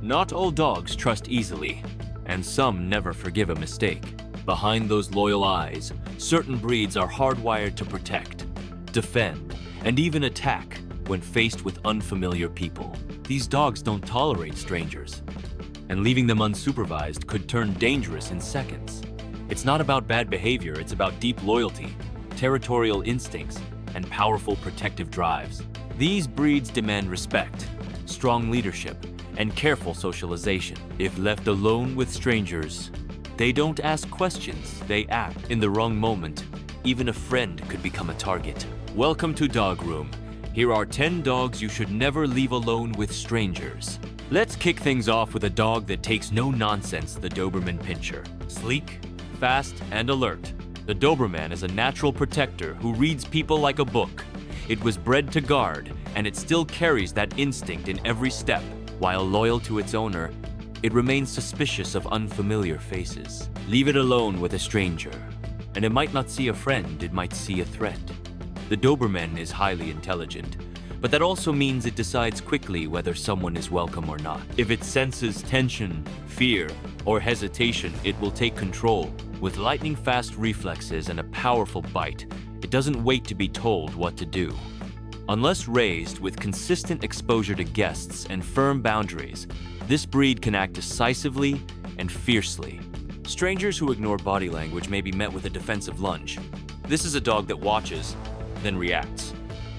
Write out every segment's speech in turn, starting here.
Not all dogs trust easily, and some never forgive a mistake. Behind those loyal eyes, certain breeds are hardwired to protect, defend, and even attack when faced with unfamiliar people. These dogs don't tolerate strangers, and leaving them unsupervised could turn dangerous in seconds. It's not about bad behavior, it's about deep loyalty, territorial instincts, and powerful protective drives. These breeds demand respect, strong leadership, and careful socialization. If left alone with strangers, they don't ask questions, they act. In the wrong moment, even a friend could become a target. Welcome to Dogroom. Here are 10 dogs you should never leave alone with strangers. Let's kick things off with a dog that takes no nonsense, the Doberman Pinscher. Sleek, fast, and alert, the Doberman is a natural protector who reads people like a book. It was bred to guard, and it still carries that instinct in every step. While loyal to its owner, it remains suspicious of unfamiliar faces. Leave it alone with a stranger, and it might not see a friend, it might see a threat. The Doberman is highly intelligent, but that also means it decides quickly whether someone is welcome or not. If it senses tension, fear, or hesitation, it will take control. With lightning-fast reflexes and a powerful bite, it doesn't wait to be told what to do. Unless raised with consistent exposure to guests and firm boundaries, this breed can act decisively and fiercely. Strangers who ignore body language may be met with a defensive lunge. This is a dog that watches, then reacts.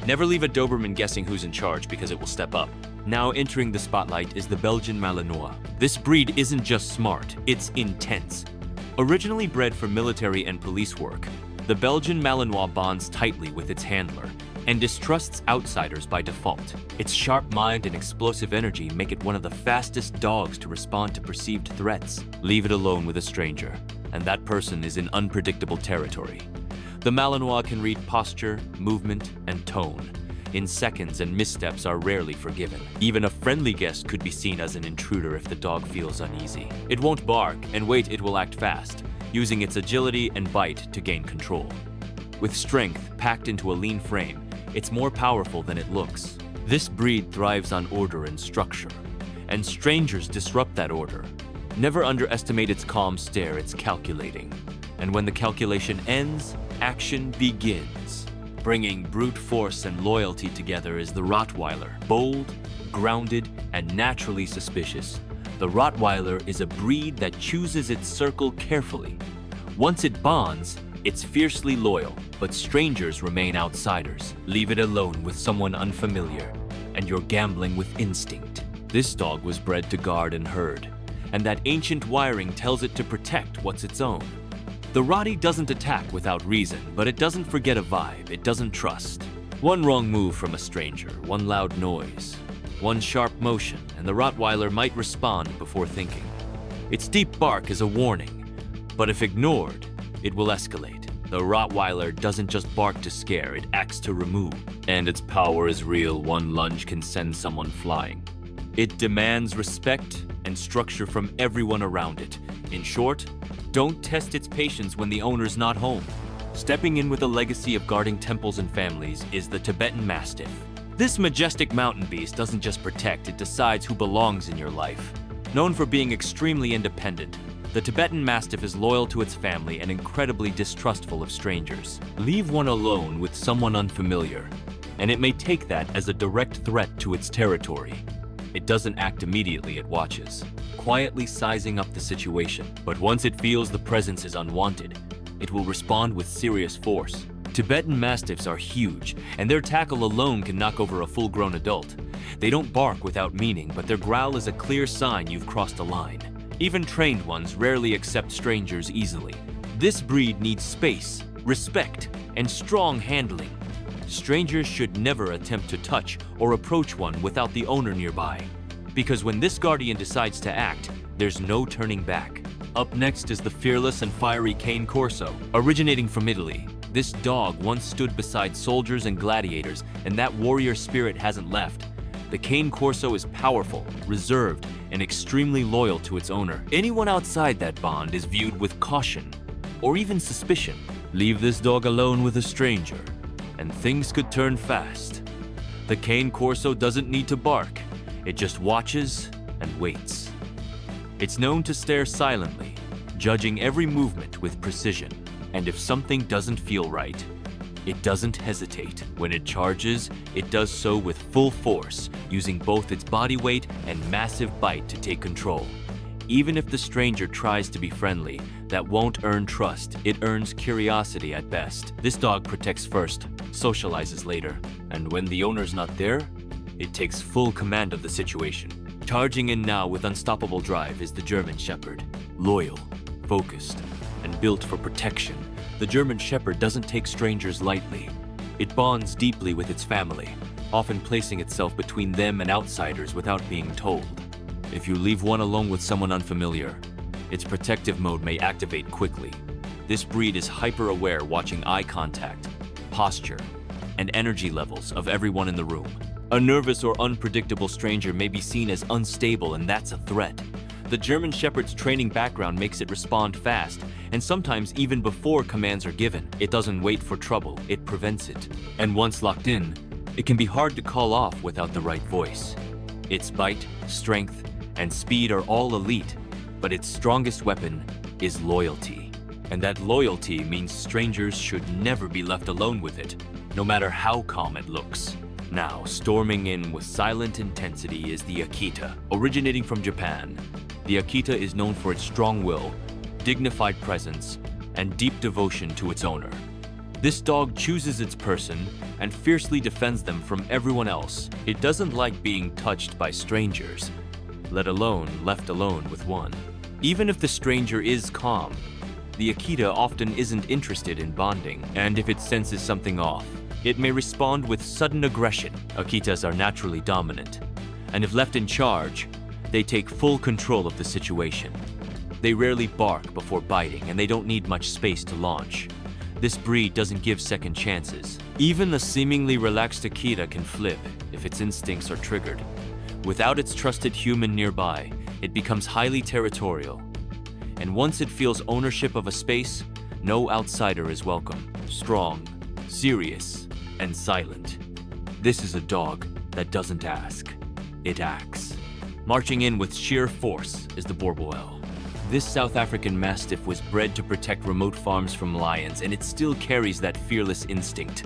Never leave a Doberman guessing who's in charge because it will step up. Now entering the spotlight is the Belgian Malinois. This breed isn't just smart, it's intense. Originally bred for military and police work, the Belgian Malinois bonds tightly with its handler and distrusts outsiders by default. Its sharp mind and explosive energy make it one of the fastest dogs to respond to perceived threats. Leave it alone with a stranger, and that person is in unpredictable territory. The Malinois can read posture, movement, and tone in seconds, and missteps are rarely forgiven. Even a friendly guest could be seen as an intruder if the dog feels uneasy. It won't bark, and wait, it will act fast, using its agility and bite to gain control. With strength packed into a lean frame, it's more powerful than it looks. This breed thrives on order and structure, and strangers disrupt that order. Never underestimate its calm stare, it's calculating. And when the calculation ends, action begins. Bringing brute force and loyalty together is the Rottweiler. Bold, grounded, and naturally suspicious, the Rottweiler is a breed that chooses its circle carefully. Once it bonds, it's fiercely loyal, but strangers remain outsiders. Leave it alone with someone unfamiliar, and you're gambling with instinct. This dog was bred to guard and herd, and that ancient wiring tells it to protect what's its own. The Rottie doesn't attack without reason, but it doesn't forget a vibe it doesn't trust. One wrong move from a stranger, one loud noise, one sharp motion, and the Rottweiler might respond before thinking. Its deep bark is a warning, but if ignored, it will escalate. The Rottweiler doesn't just bark to scare, it acts to remove. And its power is real, one lunge can send someone flying. It demands respect and structure from everyone around it. In short, don't test its patience when the owner's not home. Stepping in with a legacy of guarding temples and families is the Tibetan Mastiff. This majestic mountain beast doesn't just protect, it decides who belongs in your life. Known for being extremely independent, the Tibetan Mastiff is loyal to its family and incredibly distrustful of strangers. Leave one alone with someone unfamiliar, and it may take that as a direct threat to its territory. It doesn't act immediately, it watches, quietly sizing up the situation. But once it feels the presence is unwanted, it will respond with serious force. Tibetan Mastiffs are huge, and their tackle alone can knock over a full-grown adult. They don't bark without meaning, but their growl is a clear sign you've crossed a line. Even trained ones rarely accept strangers easily. This breed needs space, respect, and strong handling. Strangers should never attempt to touch or approach one without the owner nearby, because when this guardian decides to act, there's no turning back. Up next is the fearless and fiery Cane Corso. Originating from Italy, this dog once stood beside soldiers and gladiators, and that warrior spirit hasn't left. The Cane Corso is powerful, reserved, and extremely loyal to its owner. Anyone outside that bond is viewed with caution or even suspicion. Leave this dog alone with a stranger, and things could turn fast. The Cane Corso doesn't need to bark. It just watches and waits. It's known to stare silently, judging every movement with precision. And if something doesn't feel right, it doesn't hesitate. When it charges, it does so with full force, using both its body weight and massive bite to take control. Even if the stranger tries to be friendly, that won't earn trust. It earns curiosity at best. This dog protects first, socializes later, and when the owner's not there, it takes full command of the situation. Charging in now with unstoppable drive is the German Shepherd. Loyal, focused, and built for protection, the German Shepherd doesn't take strangers lightly. It bonds deeply with its family, often placing itself between them and outsiders without being told. If you leave one alone with someone unfamiliar, its protective mode may activate quickly. This breed is hyper-aware, watching eye contact, posture, and energy levels of everyone in the room. A nervous or unpredictable stranger may be seen as unstable, and that's a threat. The German Shepherd's training background makes it respond fast, and sometimes even before commands are given. It doesn't wait for trouble, it prevents it. And once locked in, it can be hard to call off without the right voice. Its bite, strength, and speed are all elite, but its strongest weapon is loyalty. And that loyalty means strangers should never be left alone with it, no matter how calm it looks. Now, storming in with silent intensity is the Akita. Originating from Japan, the Akita is known for its strong will, dignified presence, and deep devotion to its owner. This dog chooses its person and fiercely defends them from everyone else. It doesn't like being touched by strangers, let alone left alone with one. Even if the stranger is calm, the Akita often isn't interested in bonding, and if it senses something off, it may respond with sudden aggression. Akitas are naturally dominant, and if left in charge, they take full control of the situation. They rarely bark before biting, and they don't need much space to launch. This breed doesn't give second chances. Even a seemingly relaxed Akita can flip if its instincts are triggered. Without its trusted human nearby, it becomes highly territorial. And once it feels ownership of a space, no outsider is welcome. Strong, serious, and silent. This is a dog that doesn't ask, it acts. Marching in with sheer force is the Boerboel. This South African Mastiff was bred to protect remote farms from lions, and it still carries that fearless instinct.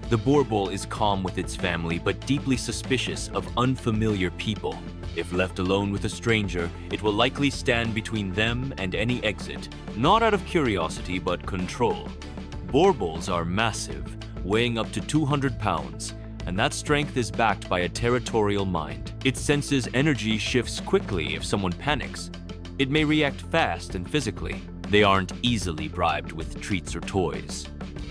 The Boerboel is calm with its family, but deeply suspicious of unfamiliar people. If left alone with a stranger, it will likely stand between them and any exit, not out of curiosity, but control. Boerboels are massive, weighing up to 200 pounds, and that strength is backed by a territorial mind. It senses energy shifts quickly if someone panics. It may react fast and physically. They aren't easily bribed with treats or toys.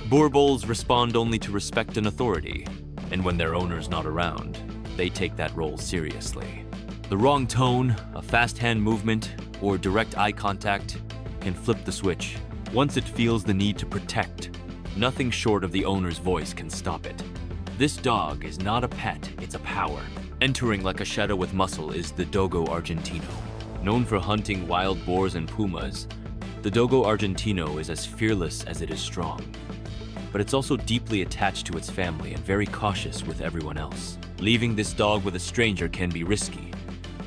Boerboels respond only to respect and authority, and when their owner's not around, they take that role seriously. The wrong tone, a fast hand movement, or direct eye contact can flip the switch. Once it feels the need to protect, nothing short of the owner's voice can stop it. This dog is not a pet, it's a power. Entering like a shadow with muscle is the Dogo Argentino. Known for hunting wild boars and pumas, the Dogo Argentino is as fearless as it is strong. But it's also deeply attached to its family and very cautious with everyone else. Leaving this dog with a stranger can be risky,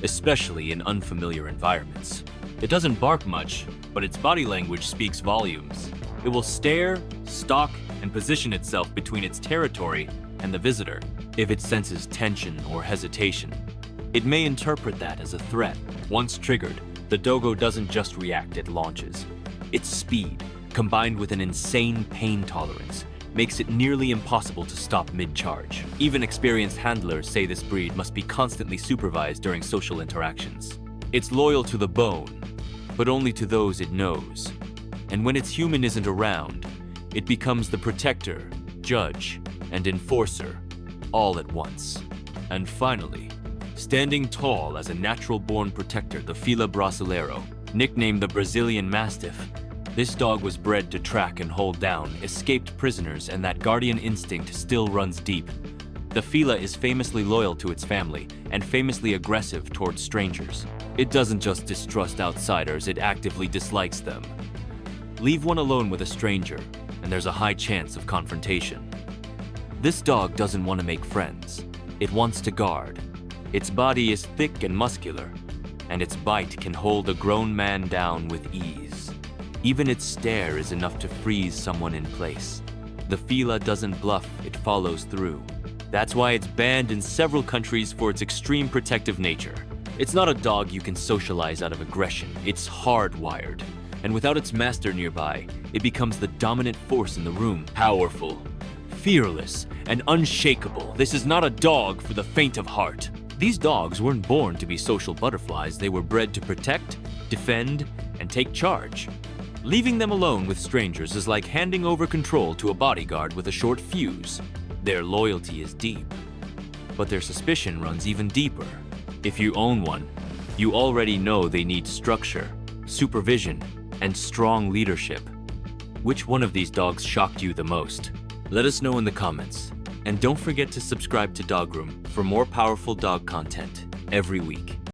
especially in unfamiliar environments. It doesn't bark much, but its body language speaks volumes. It will stare, stalk, and position itself between its territory and the visitor. If it senses tension or hesitation, it may interpret that as a threat. Once triggered, the Dogo doesn't just react, it launches. Its speed, combined with an insane pain tolerance, makes it nearly impossible to stop mid-charge. Even experienced handlers say this breed must be constantly supervised during social interactions. It's loyal to the bone, but only to those it knows. And when its human isn't around, it becomes the protector, judge, and enforcer, all at once. And finally, standing tall as a natural-born protector, the Fila Brasileiro, nicknamed the Brazilian Mastiff. This dog was bred to track and hold down escaped prisoners, and that guardian instinct still runs deep. The Fila is famously loyal to its family and famously aggressive towards strangers. It doesn't just distrust outsiders, it actively dislikes them. Leave one alone with a stranger, and there's a high chance of confrontation. This dog doesn't want to make friends. It wants to guard. Its body is thick and muscular, and its bite can hold a grown man down with ease. Even its stare is enough to freeze someone in place. The Fila doesn't bluff, it follows through. That's why it's banned in several countries for its extreme protective nature. It's not a dog you can socialize out of aggression, it's hardwired. And without its master nearby, it becomes the dominant force in the room. Powerful, fearless, and unshakable. This is not a dog for the faint of heart. These dogs weren't born to be social butterflies, they were bred to protect, defend, and take charge. Leaving them alone with strangers is like handing over control to a bodyguard with a short fuse. Their loyalty is deep, but their suspicion runs even deeper. If you own one, you already know they need structure, supervision, and strong leadership. Which one of these dogs shocked you the most? Let us know in the comments. And don't forget to subscribe to Dogroom for more powerful dog content every week.